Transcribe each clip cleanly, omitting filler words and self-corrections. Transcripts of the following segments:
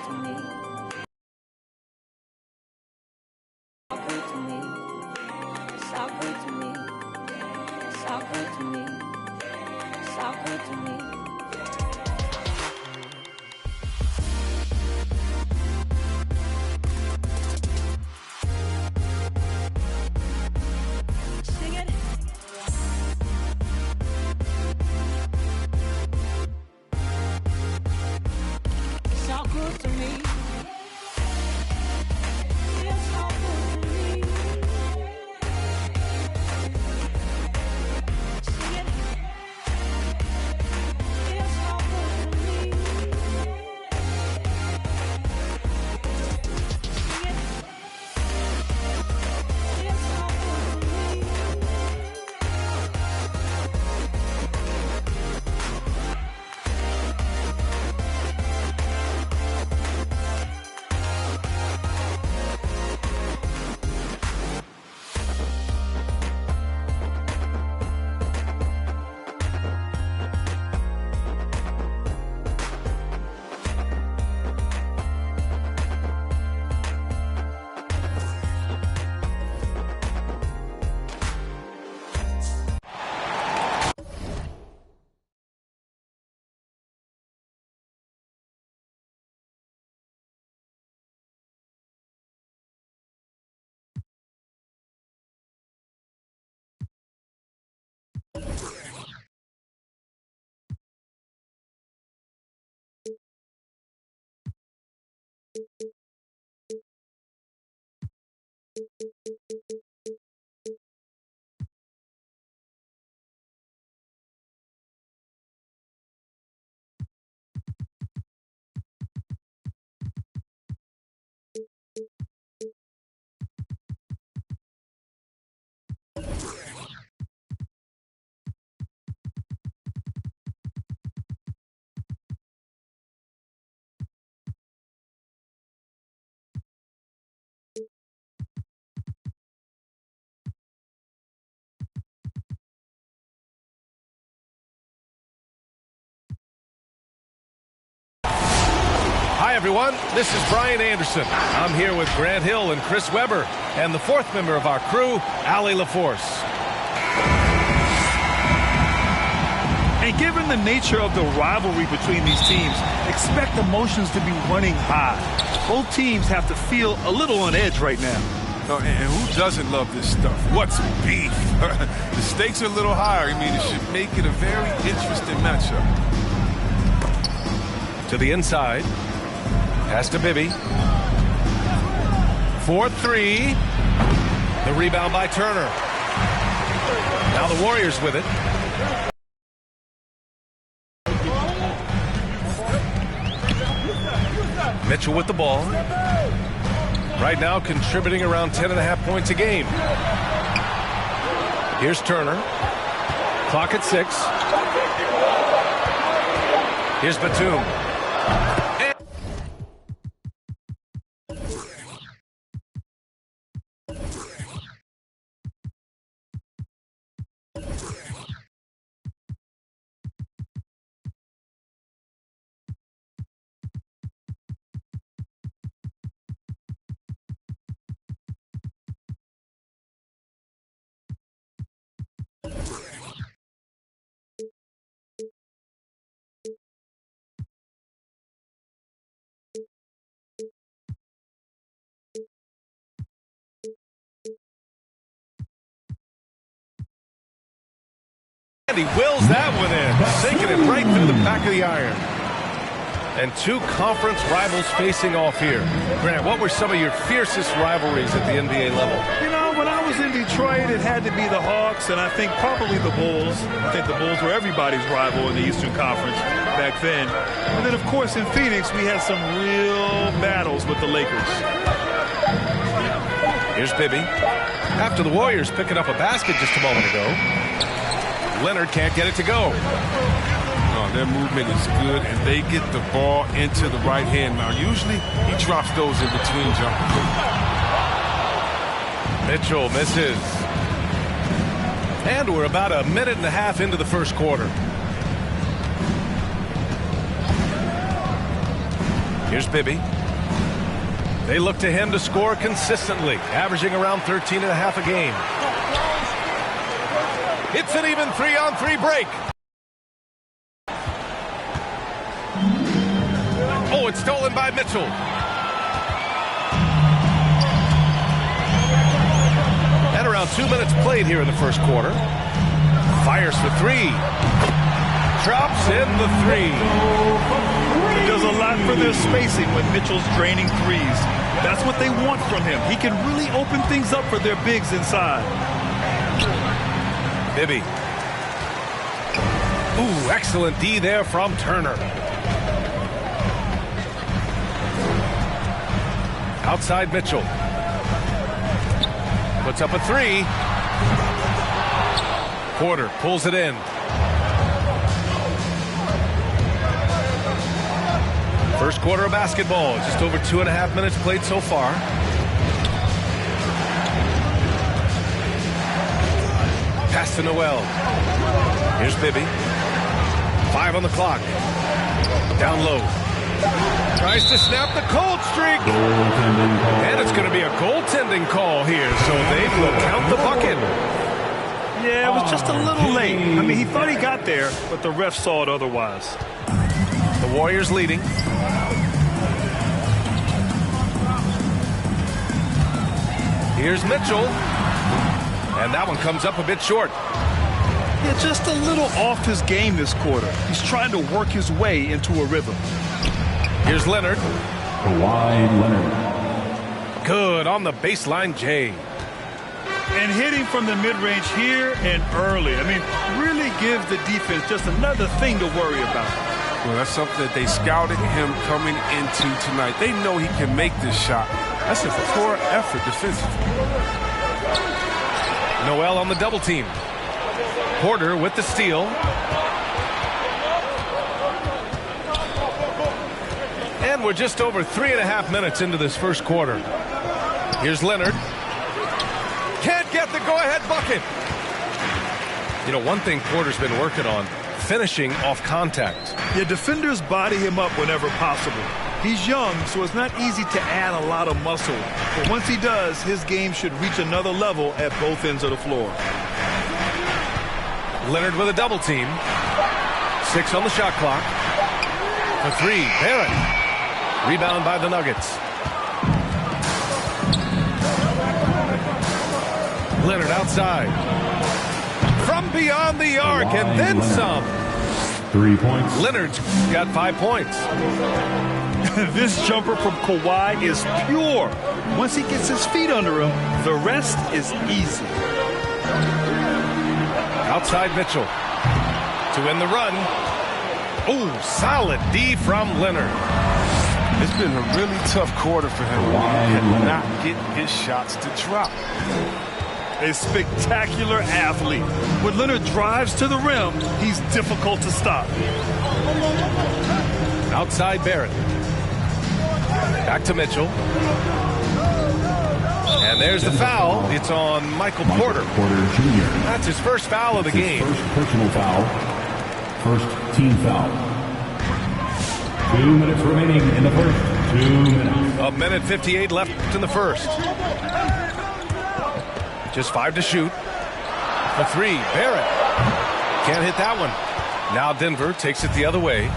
to me. It's all good to me. It's all good to me. It's all good to me. It's all good to me. Sing it. It's all good to me. It's all good to me. Sing it. It's all good to me. Sing it. It's all good to me. Hi, everyone. This is Brian Anderson. I'm here with Grant Hill and Chris Webber, and the fourth member of our crew, Allie LaForce. And given the nature of the rivalry between these teams, expect emotions to be running high. Both teams have to feel a little on edge right now. And who doesn't love this stuff? What's beef? The stakes are a little higher. I mean, it should make it a very interesting matchup. To the inside. Pass to Bibby. 4-3. The rebound by Turner. Now the Warriors with it. Mitchell with the ball. Right now contributing around 10.5 points a game. Here's Turner. Clock at 6. Here's Batum. And he wills that one in, sinking it right through the back of the iron. And two conference rivals facing off here. Grant, what were some of your fiercest rivalries at the NBA level? You know, when I was in Detroit, it had to be the Hawks, and I think probably the Bulls. I think the Bulls were everybody's rival in the Eastern Conference back then. And then, of course, in Phoenix, we had some real battles with the Lakers. Here's Bibby. After the Warriors picking up a basket just a moment ago. Leonard can't get it to go. Oh, their movement is good, and they get the ball into the right hand. Now, usually he drops those in between jumpers. Mitchell misses. And we're about a minute and a half into the first quarter. Here's Bibby. They look to him to score consistently, averaging around 13.5 a game. It's an even 3-on-3 break. Oh, it's stolen by Mitchell. And around 2 minutes played here in the first quarter. Fires for three. Drops in the three. He does a lot for their spacing when Mitchell's draining threes. That's what they want from him. He can really open things up for their bigs inside. Bibby. Ooh, excellent D there from Turner. Outside Mitchell. Puts up a three. Porter pulls it in. First quarter of basketball, just over 2.5 minutes played so far. Pass to Noel. Here's Bibby. 5 on the clock. Down low. Tries to snap the cold streak. And it's going to be a goaltending call here, so they will count the bucket. Yeah, it was just a little late. I mean, he thought he got there, but the ref saw it otherwise. The Warriors leading. Here's Mitchell. And that one comes up a bit short. Yeah, just a little off his game this quarter. He's trying to work his way into a rhythm. Here's Leonard. Kawhi Leonard. Good on the baseline, Jay. And hitting from the mid-range here and early. I mean, really gives the defense just another thing to worry about. Well, that's something that they scouted him coming into tonight. They know he can make this shot. That's a poor effort defensively. Noel on the double team. Porter with the steal. And we're just over 3.5 minutes into this first quarter. Here's Leonard. Can't get the go-ahead bucket. You know, one thing Porter's been working on, finishing off contact. Yeah, defenders body him up whenever possible. He's young, so it's not easy to add a lot of muscle. But once he does, his game should reach another level at both ends of the floor. Leonard with a double team. 6 on the shot clock. For three, Barrett. Rebound by the Nuggets. Leonard outside. From beyond the arc, and then some. 3 points. Leonard's got 5 points. This jumper from Kawhi is pure. Once he gets his feet under him, the rest is easy. Outside Mitchell. To win the run. Oh, solid D from Leonard. It's been a really tough quarter for him. He cannot get his shots to drop. A spectacular athlete. When Leonard drives to the rim, he's difficult to stop. Outside Barrett. Back to Mitchell. And there's the foul. It's on Michael Porter. Porter Jr. That's his first foul of the game. First personal foul. First team foul. 2 minutes remaining in the first. 2 minutes. A minute 58 left in the first. Just 5 to shoot. For three, Barrett. Can't hit that one. Now Denver takes it the other way.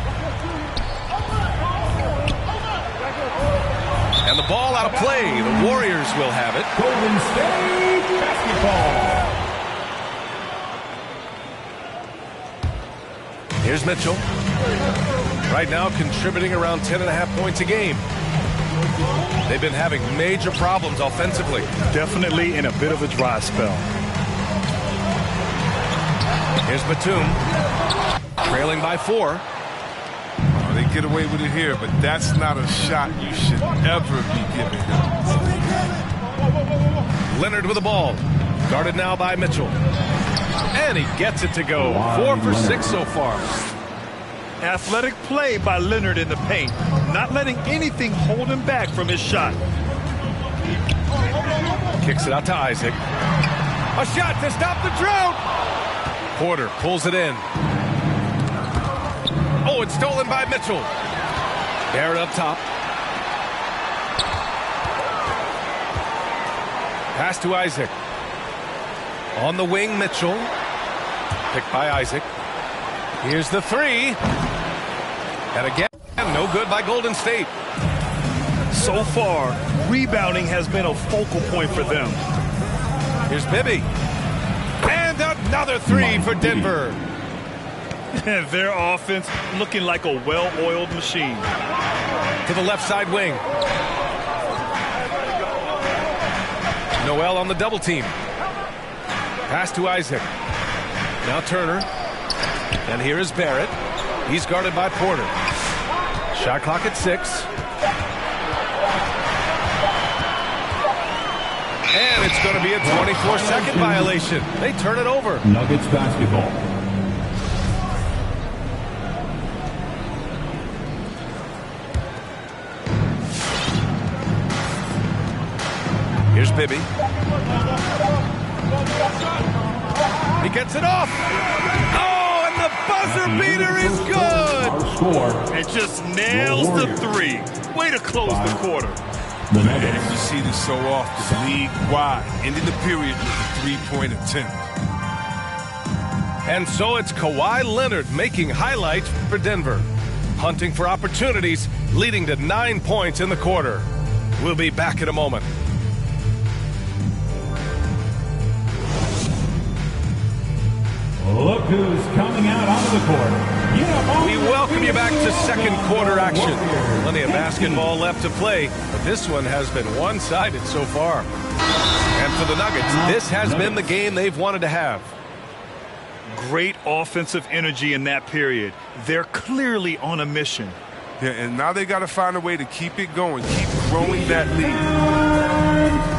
And the ball out of play. The Warriors will have it. Golden State basketball. Here's Mitchell. Right now contributing around 10.5 points a game. They've been having major problems offensively. Definitely in a bit of a dry spell. Here's Batum. Trailing by 4. Oh, they get away with it here, but that's not a shot you should ever be giving him. Leonard with the ball. Guarded now by Mitchell. And he gets it to go. 4 for 6 so far. Athletic play by Leonard in the paint. Not letting anything hold him back from his shot. Kicks it out to Isaac. A shot to stop the drought. Porter pulls it in. Oh, it's stolen by Mitchell. Barrett up top. Pass to Isaac. On the wing, Mitchell. Picked by Isaac. Here's the three. And again, no good by Golden State. So far, rebounding has been a focal point for them. Here's Bibby. And another three for Denver. Their offense looking like a well-oiled machine. To the left side wing. Noel on the double team. Pass to Isaac. Now Turner. And here is Barrett. He's guarded by Porter. Shot clock at 6. And it's going to be a 24-second violation. They turn it over. Nuggets basketball. Here's Bibby. He gets it off. Oh, and the buzzer beater is good. Our score. It just nails the three. Way to close the quarter. The And Nuggets. you see this so often, league-wide, ending the period with a three-point attempt. And so it's Kawhi Leonard making highlights for Denver. Hunting for opportunities, leading to 9 points in the quarter. We'll be back in a moment. Look who's coming out onto the court. We welcome you back to second quarter action. Plenty of basketball left to play, but this one has been one-sided so far. And for the Nuggets, this has been the game they've wanted to have. Great offensive energy in that period. They're clearly on a mission. Yeah, and now they got to find a way to keep it going, keep growing that lead.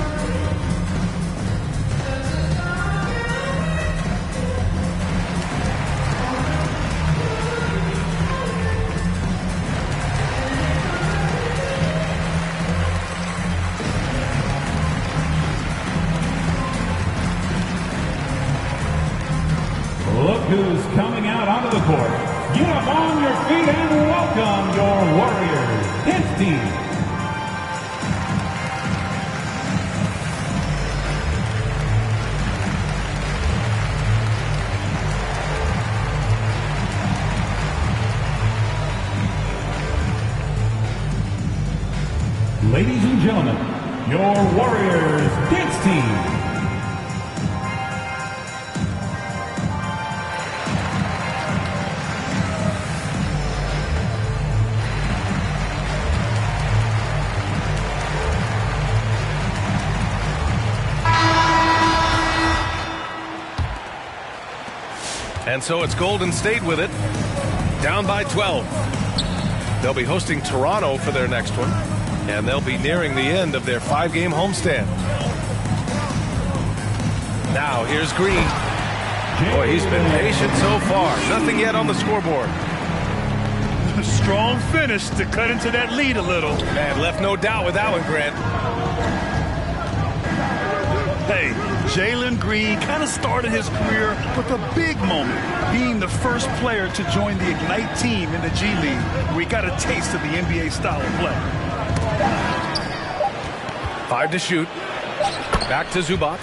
Look who's coming out onto the court. Get up on your feet and welcome your Warriors. His team. Ladies and gentlemen, your Warriors dance team. And so it's Golden State with it, down by 12. They'll be hosting Toronto for their next one, and they'll be nearing the end of their 5-game homestand. Now here's Green. Boy, he's been patient so far. Nothing yet on the scoreboard. A strong finish to cut into that lead a little. And left no doubt with that one, Grant. Hey, Jalen Green kind of started his career with a big moment, being the first player to join the Ignite team in the G League, where he got a taste of the NBA style of play. 5 to shoot. Back to Zubac.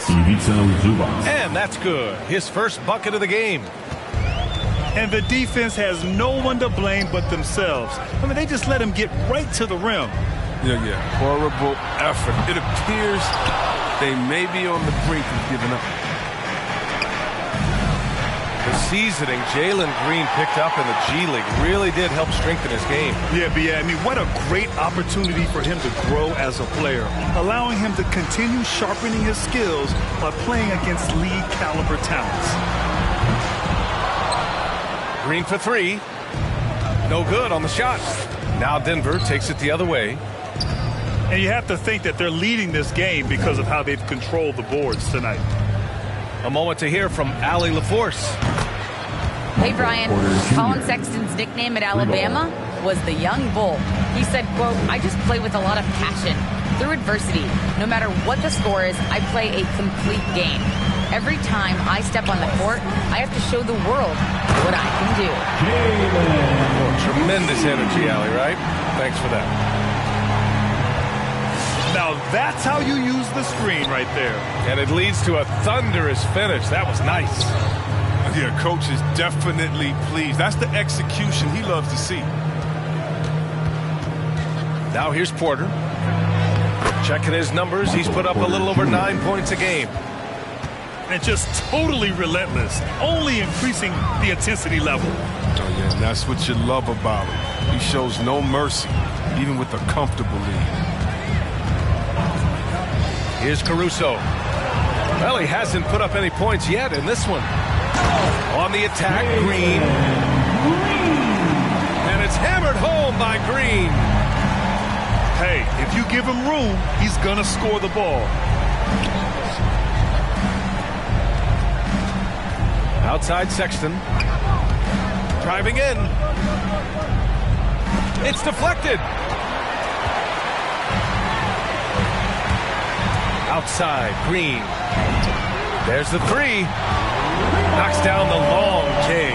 And that's good. His first bucket of the game. And the defense has no one to blame but themselves. I mean, they just let him get right to the rim. Yeah. Horrible effort. It appears they may be on the brink of giving up. The seasoning Jalen Green picked up in the G League really did help strengthen his game. Yeah, I mean, what a great opportunity for him to grow as a player, allowing him to continue sharpening his skills by playing against league caliber talents. Green for 3. No good on the shot. Now Denver takes it the other way. And you have to think that they're leading this game because of how they've controlled the boards tonight. A moment to hear from Allie LaForce. Hey, Brian. Colin Sexton's nickname at Alabama was the Young Bull. He said, quote, "I just play with a lot of passion. Through adversity, no matter what the score is, I play a complete game. Every time I step on the court, I have to show the world what I can do." Oh, tremendous energy, Allie, right? Thanks for that. Now that's how you use the screen right there. And it leads to a thunderous finish. That was nice. Yeah, coach is definitely pleased. That's the execution he loves to see. Now here's Porter. Checking his numbers. He's put up a little over 9 points a game. And just totally relentless, only increasing the intensity level. Oh, yeah, and that's what you love about him. He shows no mercy, even with a comfortable lead. Here's Caruso. Well, he hasn't put up any points yet in this one. On the attack, Green. And it's hammered home by Green. Hey, if you give him room, he's going to score the ball. Outside Sexton. Driving in. It's deflected. Outside, Green. There's the three. Knocks down the long K.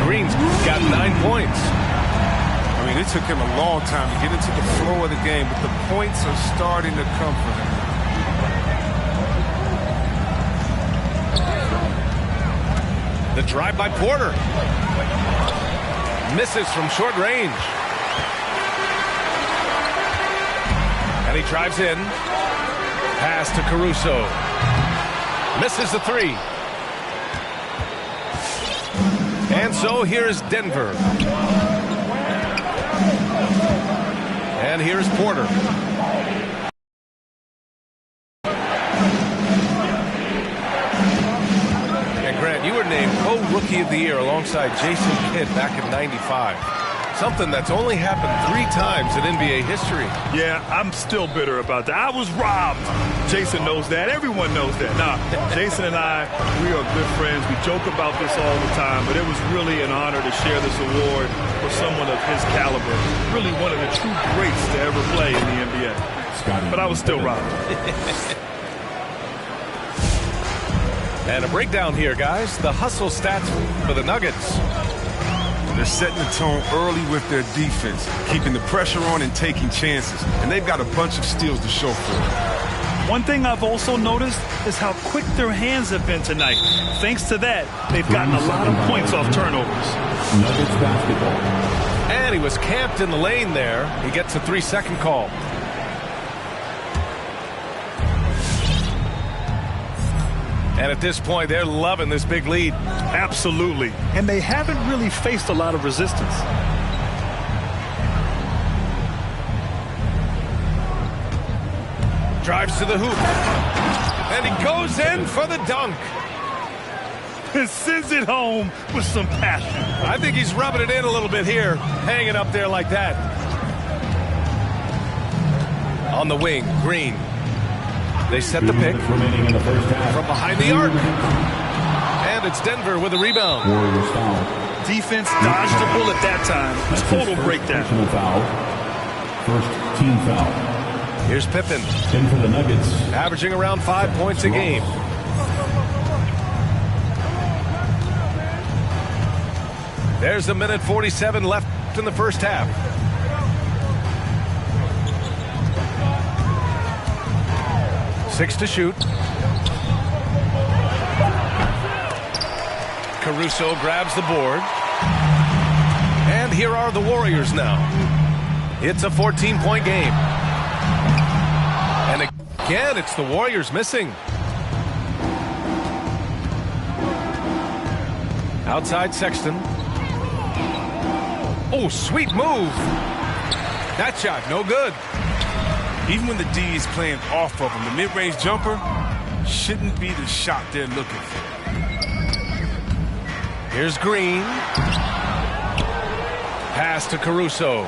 Green's got 9 points. I mean, it took him a long time to get into the flow of the game, but the points are starting to come for him. The drive by Porter. Misses from short range. And he drives in. Pass to Caruso. Misses the three. And so here's Denver. And here's Porter. And Grant, you were named co-rookie of the year alongside Jason Kidd back in '95. Something that's only happened 3 times in NBA history. Yeah, I'm still bitter about that. I was robbed. Jason knows that. Everyone knows that. Nah, Jason and I, we are good friends. We joke about this all the time, but it was really an honor to share this award with someone of his caliber. Really one of the true greats to ever play in the NBA. But I was still robbed. And a breakdown here, guys. The hustle stats for the Nuggets. They're setting the tone early with their defense, keeping the pressure on and taking chances. And they've got a bunch of steals to show for it. One thing I've also noticed is how quick their hands have been tonight. Thanks to that, they've gotten a lot of points off turnovers. Nuggets basketball. And he was camped in the lane there. He gets a 3-second call. And at this point, they're loving this big lead. Absolutely. And they haven't really faced a lot of resistance. Drives to the hoop. And he goes in for the dunk. And sends it home with some passion. I think he's rubbing it in a little bit here, hanging up there like that. On the wing, Green. They set the pick Remaining in the first half. from behind the arc. And it's Denver with a rebound. Warriors foul. Defense dodged a bullet that time. That's his Total first breakdown. personal foul. First team foul. Here's Pippen, 10 for the Nuggets. averaging around 5 points a game. There's a minute 47 left in the first half. Six to shoot. Caruso grabs the board. And here are the Warriors now. It's a 14-point game. And again, it's the Warriors missing. Outside Sexton. Oh, sweet move. That shot, no good. Even when the D is playing off of him, the mid-range jumper shouldn't be the shot they're looking for. Here's Green. Pass to Caruso.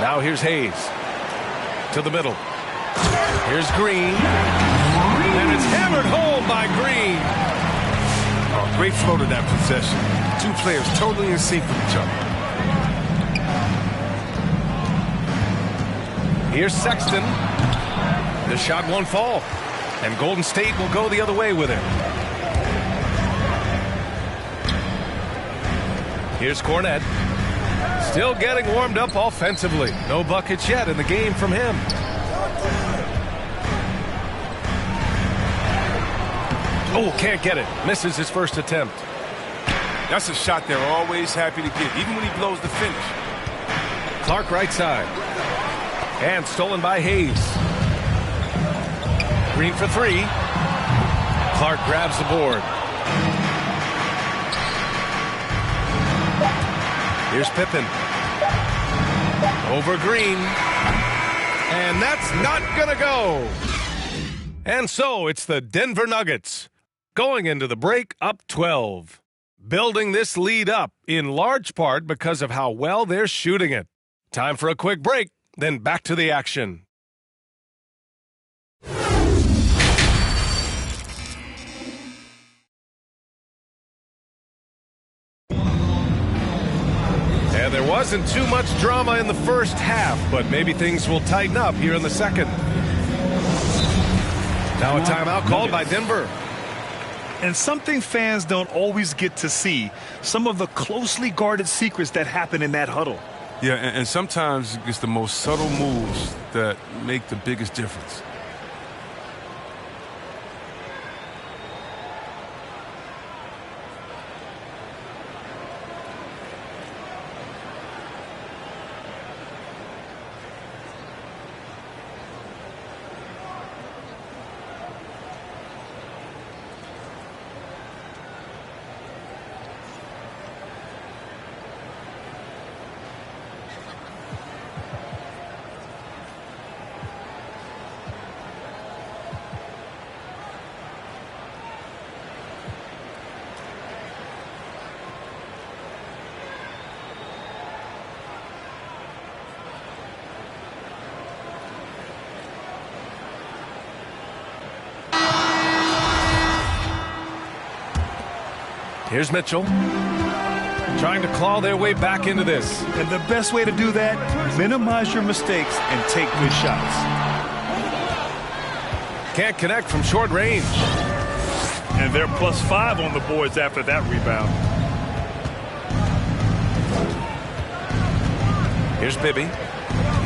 Now here's Hayes. To the middle. Here's Green. And it's hammered home by Green. Oh, great flow to that possession. Two players totally in sync with each other. Here's Sexton. The shot won't fall. And Golden State will go the other way with it. Here's Cornette. Still getting warmed up offensively. No buckets yet in the game from him. Oh, can't get it. Misses his first attempt. That's a shot they're always happy to get, even when he blows the finish. Clark right side. And stolen by Hayes. Green for three. Clark grabs the board. Here's Pippen. Over Green. And that's not gonna go. And so it's the Denver Nuggets going into the break up 12. Building this lead up in large part because of how well they're shooting it. Time for a quick break, then back to the action. And there wasn't too much drama in the first half, but maybe things will tighten up here in the second. Now a timeout called by Denver. And something fans don't always get to see, some of the closely guarded secrets that happen in that huddle. Yeah, and sometimes it's the most subtle moves that make the biggest difference. Here's Mitchell. Trying to claw their way back into this. And the best way to do that, minimize your mistakes and take good shots. Can't connect from short range. And they're +5 on the boards after that rebound. Here's Bibby.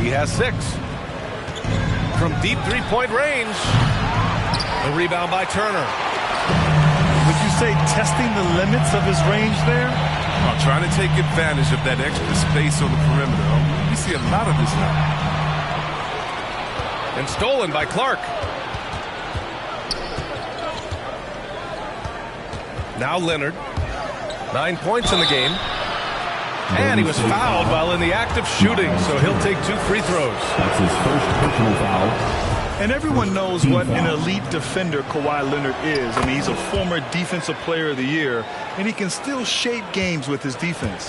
He has 6. From deep three-point range. The rebound by Turner. Would you say testing the limits of his range there? Trying to take advantage of that extra space on the perimeter. We see a lot of this now. And stolen by Clark. Now Leonard. 9 points in the game. And he was fouled while in the act of shooting, so he'll take 2 free throws. That's his first personal foul. And everyone knows what an elite defender Kawhi Leonard is. I mean, he's a former Defensive Player of the Year, and he can still shape games with his defense.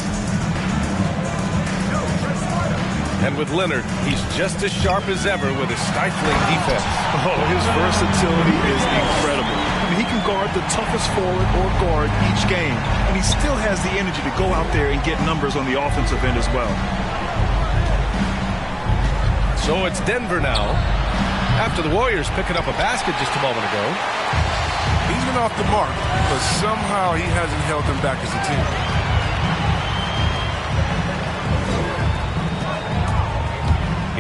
And with Leonard, he's just as sharp as ever with his stifling defense. Oh, his versatility is incredible. I mean, he can guard the toughest forward or guard each game, and he still has the energy to go out there and get numbers on the offensive end as well. So it's Denver now. After the Warriors picking up a basket just a moment ago. He's been off the mark, but somehow he hasn't held them back as a team.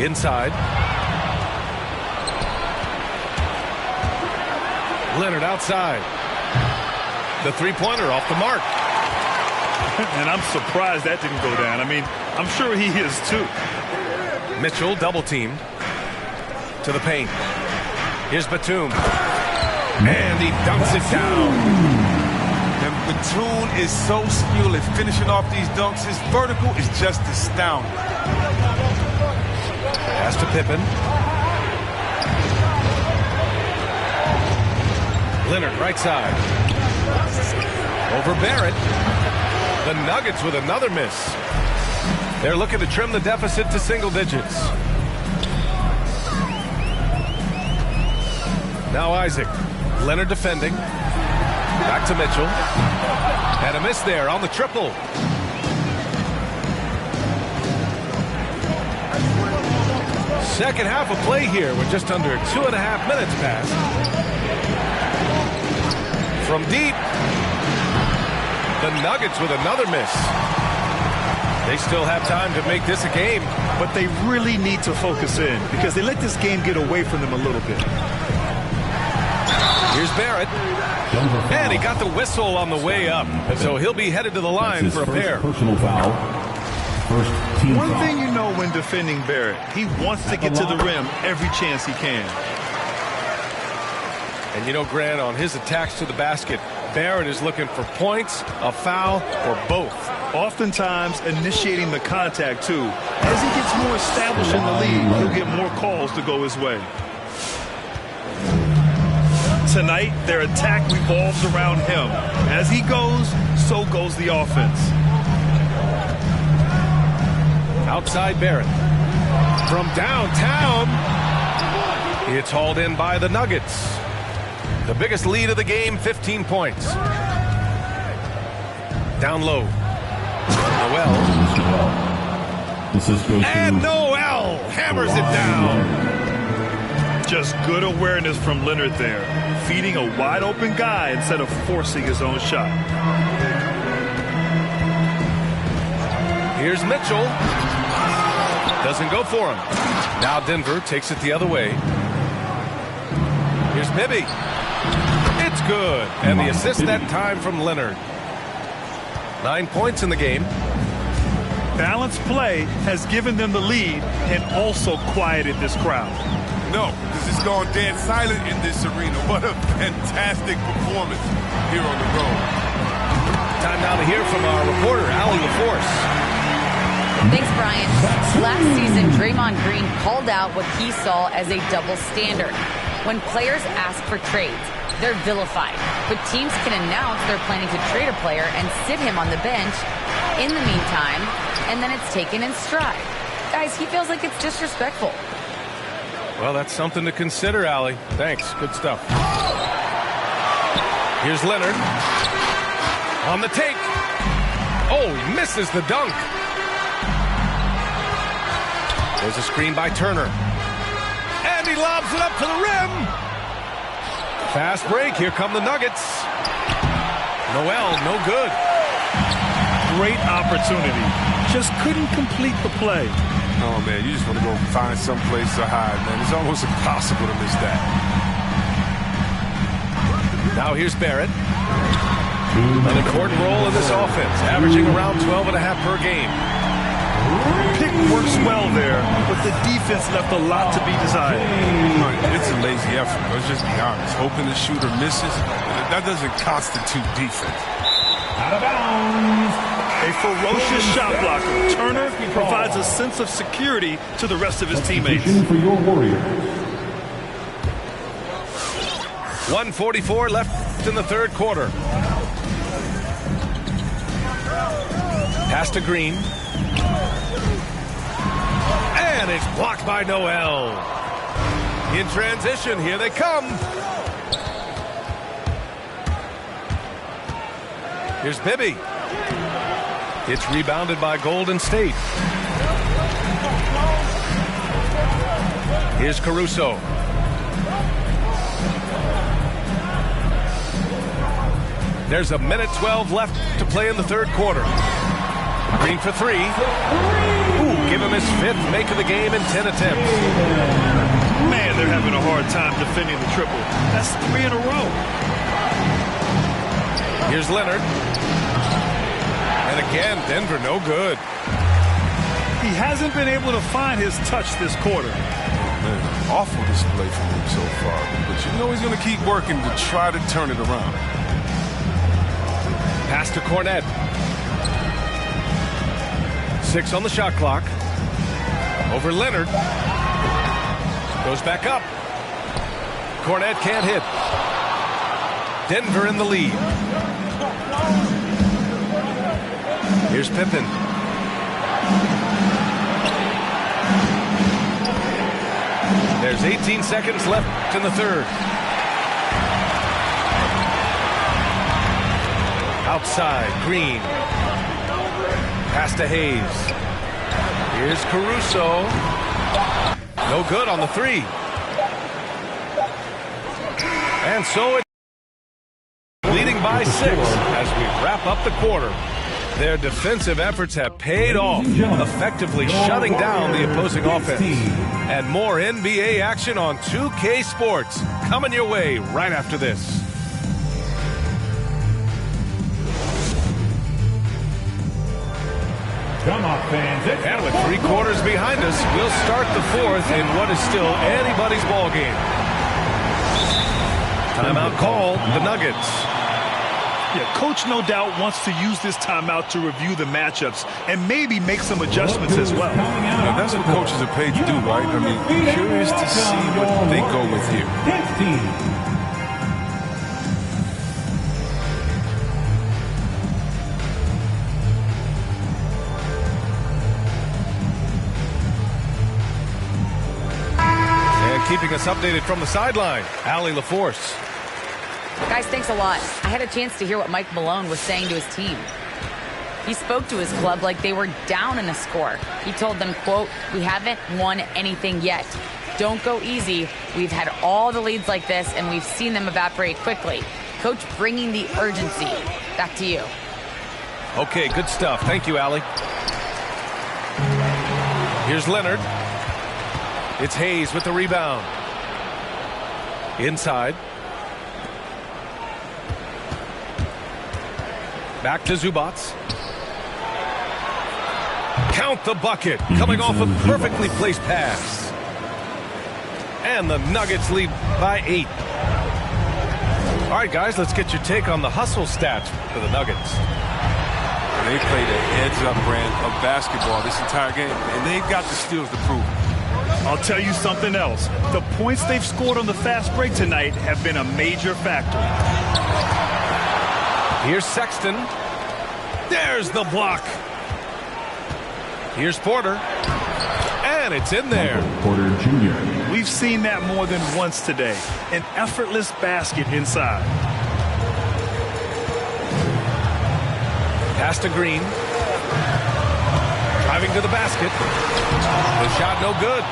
Inside. Leonard outside. The three-pointer off the mark. And I'm surprised that didn't go down. I mean, I'm sure he is too. Mitchell double-teamed. To the paint. Here's Batum. And he dunks it down. And Batum is so skilled at finishing off these dunks. His vertical is just astounding. Pass to Pippen. Leonard right side. Over Barrett. The Nuggets with another miss. They're looking to trim the deficit to single digits. Now Isaac. Leonard defending. Back to Mitchell. And a miss there on the triple. Second half of play here with just under 2.5 minutes passed. From deep. The Nuggets with another miss. They still have time to make this a game. But they really need to focus in because they let this game get away from them a little bit. Here's Barrett. And he got the whistle on the way up. So he'll be headed to the line for a pair. Personal foul. First team One foul. thing you know when defending Barrett, he wants to get to the rim every chance he can. And you know, Grant, on his attacks to the basket, Barrett is looking for points, a foul, or both. Oftentimes initiating the contact, too. As he gets more established in the league, he'll get more calls to go his way. Tonight, their attack revolves around him. As he goes, so goes the offense. Outside Barrett. From downtown, it's hauled in by the Nuggets. The biggest lead of the game, 15 points. Down low. Noel. And Noel hammers it down. Just good awareness from Leonard there. Feeding a wide open guy instead of forcing his own shot. Here's Mitchell. Doesn't go for him. Now Denver takes it the other way. Here's Bibby. It's good. And the assist that time from Leonard. 9 points in the game. Balanced play has given them the lead and also quieted this crowd. No, because it's gone dead silent in this arena. What a fantastic performance here on the road. Time now to hear from our reporter, Allie LaForce. Thanks, Brian. Last season, Draymond Green called out what he saw as a double standard. When players ask for trades, they're vilified. But teams can announce they're planning to trade a player and sit him on the bench in the meantime, and then it's taken in stride. Guys, he feels like it's disrespectful. Well, that's something to consider, Allie. Thanks. Good stuff. Here's Leonard. On the take. Oh, misses the dunk. There's a screen by Turner. And he lobs it up to the rim. Fast break. Here come the Nuggets. Noel, no good. Great opportunity. Just couldn't complete the play. Oh, man, you just want to go find some place to hide, man. It's almost impossible to miss that. Now here's Barrett. An important role in this offense, averaging around 12.5 per game. Pick works well there, but the defense left a lot to be desired. It's a lazy effort. Let's just be honest. Hoping the shooter misses, that doesn't constitute defense. Out of bounds. A ferocious shot blocker. Turner provides a sense of security to the rest of his teammates. For your Warriors. 1:44 left in the third quarter. Pass to Green. And it's blocked by Noel. In transition, here they come. Here's Bibby. It's rebounded by Golden State. Here's Caruso. There's a minute 12 left to play in the third quarter. Green for three. Ooh, give him his fifth make of the game in 10 attempts. Man, they're having a hard time defending the triple. That's 3 in a row. Here's Leonard. And again, Denver no good. He hasn't been able to find his touch this quarter. Man, awful display from him so far. But you know he's going to keep working to try to turn it around. Pass to Cornette. 6 on the shot clock. Over Leonard. Goes back up. Cornette can't hit. Denver in the lead. Here's Pippen. There's 18 seconds left in the third. Outside, Green. Pass to Hayes. Here's Caruso. No good on the three. And so it's leading by 6 as we wrap up the quarter. Their defensive efforts have paid off, effectively shutting down the opposing offense. And more NBA action on 2K Sports coming your way right after this. Come on, fans. And with 3 quarters behind us, we'll start the 4th in what is still anybody's ball game. Timeout call, the Nuggets. Yeah, coach no doubt wants to use this timeout to review the matchups and maybe make some adjustments as well. Now, that's what coaches are paid to do, right? I mean, curious to see what they go with here. And keeping us updated from the sideline, Allie LaForce. Guys, thanks a lot. I had a chance to hear what Mike Malone was saying to his team. He spoke to his club like they were down in a score. He told them, quote, "We haven't won anything yet. Don't go easy. We've had all the leads like this, and we've seen them evaporate quickly." Coach bringing the urgency. Back to you. Okay, good stuff. Thank you, Allie. Here's Leonard. It's Hayes with the rebound. Inside. Back to Zubac. Count the bucket. Coming off a perfectly placed pass. And the Nuggets lead by 8. All right, guys, let's get your take on the hustle stats for the Nuggets. They played a heads-up brand of basketball this entire game, and they've got the steals to prove it. I'll tell you something else. The points they've scored on the fast break tonight have been a major factor. Here's Sexton. There's the block. Here's Porter. And it's in there. Porter Jr. We've seen that more than once today. An effortless basket inside. Pass to Green. Driving to the basket. The shot no good.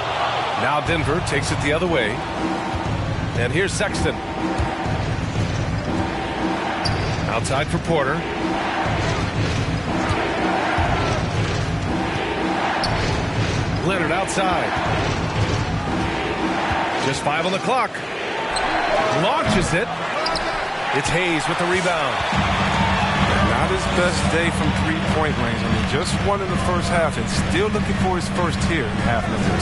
Now Denver takes it the other way. And here's Sexton. Outside for Porter. Leonard outside. Just 5 on the clock. Launches it. It's Hayes with the rebound. Not his best day from three-point range. I mean, just one in the first half and still looking for his first here in half number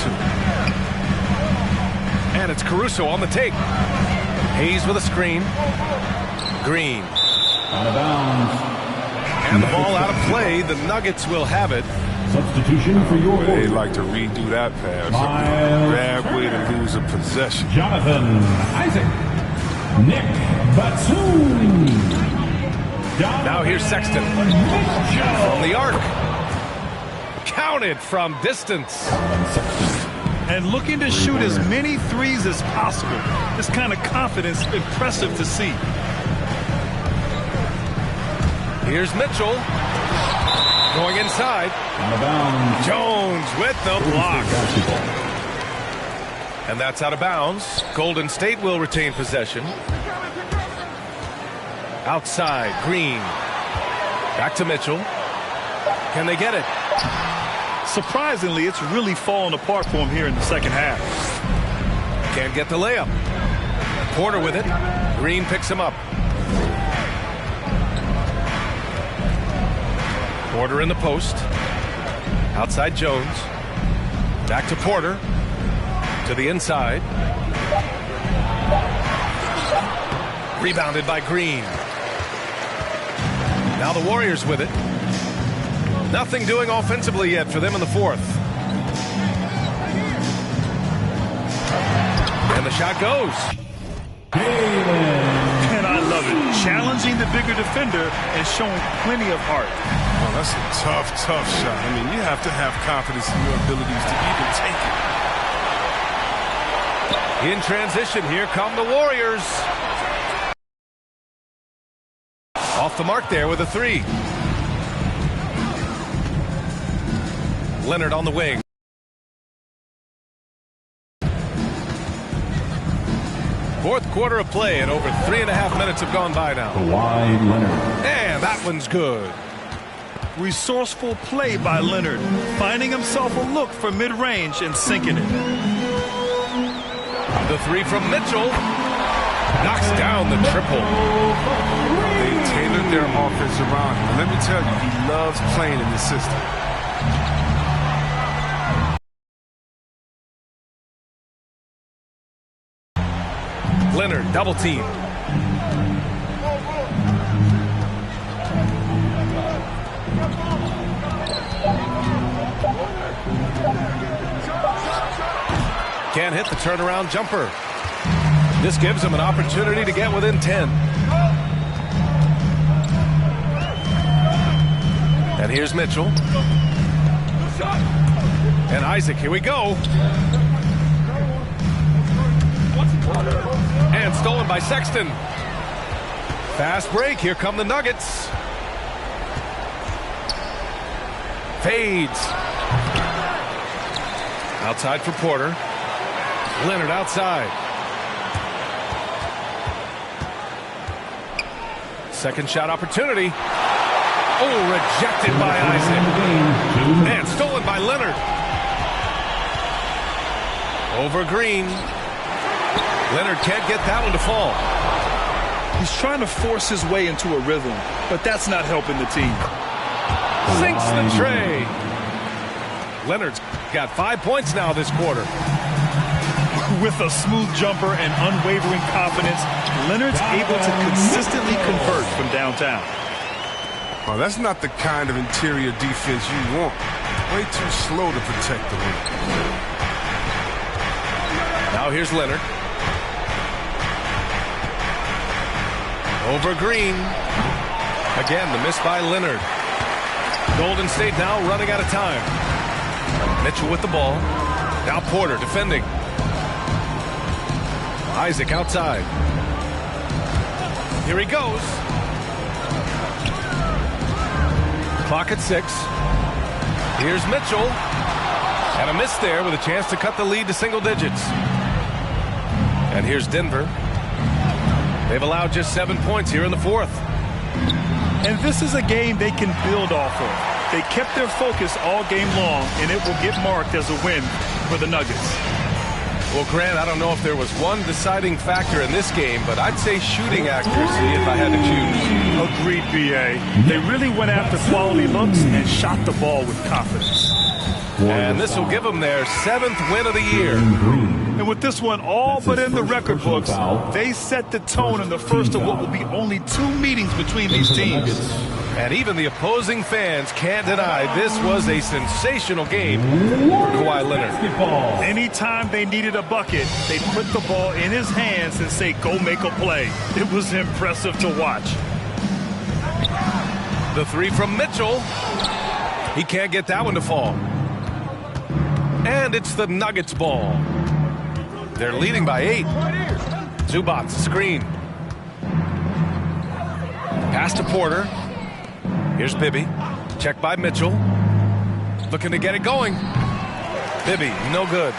2. And it's Caruso on the take. Hayes with a screen. Green. Out of bounds. And the ball out of play. The Nuggets will have it. Substitution for your They Warriors. like to redo that pass. Miles Bad way to lose a possession. Jonathan Isaac. Nick Batum. Now here's Sexton. From the arc. Counted from distance. And looking to shoot as many threes as possible. This kind of confidence, impressive to see. Here's Mitchell. Going inside. Out of bounds. Jones with the block. Basketball. And that's out of bounds. Golden State will retain possession. Outside, Green. Back to Mitchell. Can they get it? Surprisingly, it's really fallen apart for him here in the second half. Can't get the layup. Porter with it. Green picks him up. Porter in the post. Outside Jones. Back to Porter. To the inside. Rebounded by Green. Now the Warriors with it. Nothing doing offensively yet for them in the 4th. And the shot goes. And I love it. Challenging the bigger defender and showing plenty of heart. Oh, that's a tough, tough shot. I mean, you have to have confidence in your abilities to even take it. In transition, here come the Warriors. Off the mark there with a 3. Leonard on the wing. Fourth quarter of play, and over 3.5 minutes have gone by now. Kawhi Leonard. And that one's good. Resourceful play by Leonard, finding himself a look for mid-range and sinking it. The three from Mitchell. Knocks down the triple. They tailored their offense around him. Let me tell you, he loves playing in this system. Leonard, double team. Can't hit the turnaround jumper. This gives him an opportunity to get within 10. And here's Mitchell. And Isaac, here we go. And stolen by Sexton. Fast break, here come the Nuggets. Fades. Outside for Porter. Leonard outside. Second shot opportunity. Oh, rejected by Isaac. And stolen by Leonard. Over Green. Leonard can't get that one to fall. He's trying to force his way into a rhythm, but that's not helping the team. Sinks the tray. Leonard's got 5 points now this quarter. With a smooth jumper and unwavering confidence, Leonard's able to consistently convert from downtown. Oh, that's not the kind of interior defense you want. Way too slow to protect the rim. Now here's Leonard. Over Green. Again, the miss by Leonard. Golden State now running out of time. Mitchell with the ball. Now Porter defending. Isaac outside. Here he goes. Clock at 6. Here's Mitchell. And a miss there with a chance to cut the lead to single digits. And here's Denver. They've allowed just 7 points here in the fourth. And this is a game they can build off of. They kept their focus all game long, and it will get marked as a win for the Nuggets. Well, Grant, I don't know if there was one deciding factor in this game, but I'd say shooting accuracy if I had to choose. Agreed, B.A. They really went after quality looks and shot the ball with confidence. And this will give them their 7th win of the year. And with this one all but in the record books, they set the tone in the first of what will be only 2 meetings between these teams. And even the opposing fans can't deny this was a sensational game for Kawhi Leonard. Anytime they needed a bucket, they put the ball in his hands and say, go make a play. It was impressive to watch. The three from Mitchell. He can't get that one to fall. And it's the Nuggets ball. They're leading by 8. Zubac, screen. Pass to Porter. Here's Bibby. Check by Mitchell. Looking to get it going. Bibby, no good.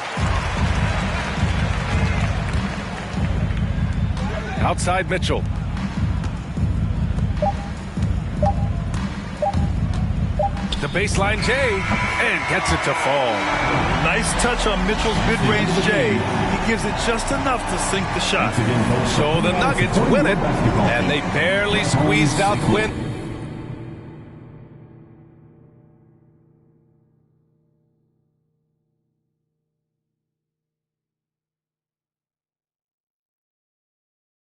Outside Mitchell. The baseline J, and gets it to fall. Nice touch on Mitchell's mid-range J. He gives it just enough to sink the shot. So the Nuggets win it, and they barely squeezed out the win.